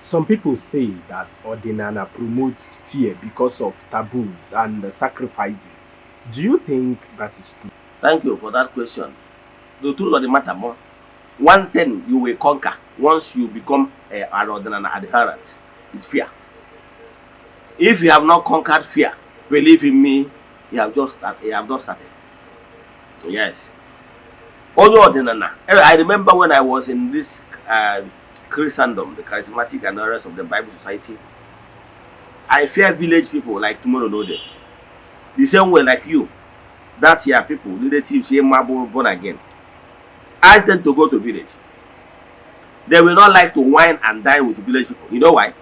Some people say that Ordinana promotes fear because of taboos and sacrifices. Do you think that is true? Thank you for that question. The truth of the matter, more one thing you will conquer once you become an ordinary adherent is fear. If you have not conquered fear, believe in me, you have just started. Yes. Only ordinary. I remember when I was in this Christendom, the charismatic and the rest of the Bible Society, I fear village people like tomorrow no day. The same way like you. That's your people, relatives, here, born again. Ask them to go to village. They will not like to wine and dine with village people. You know why?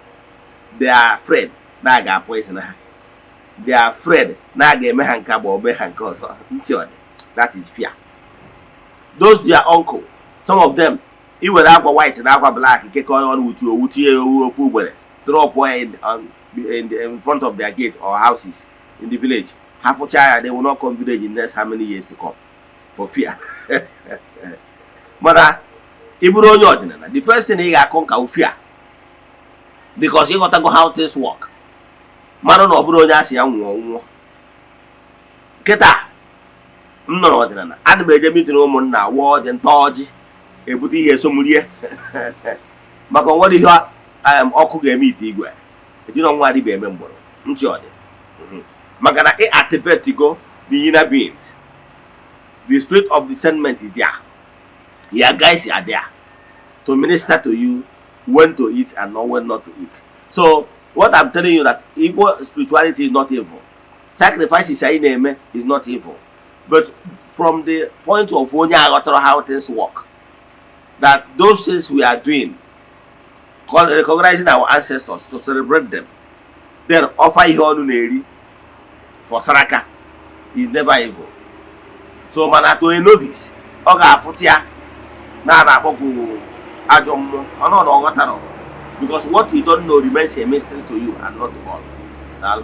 They are afraid. Now get poison. They are afraid. Now get mehanka or mehanka also. That is fear. Those their uncle, some of them, even aqua white and aqua black, take on with you, drop wine in front of their gates or houses in the village. Half a child, they will not come village in next how many years to come for fear. Mother, the first thing you got conquer fear because you got to go how things work. Mother, no, bro, just young. Keta, no, ordinary. And be the meeting woman now, word and torch. A booty here, some year. Maka, what do you have? I am Oku Gamit. You don't want to be a member. Enjoy it. Magana e activate to go the inner beings. The spirit of discernment is there. Your guys are there to minister to you when to eat and not when not to eat. So what I'm telling you that evil spirituality is not evil. Sacrifice is not evil. But from the point of how things work, that those things we are doing, recognizing our ancestors to celebrate them, then offer you for Saraka is never evil. So man to a novice, Oga Futia, Nana Boku Ajom, or not, because what you don't know remains a mystery to you and not to all.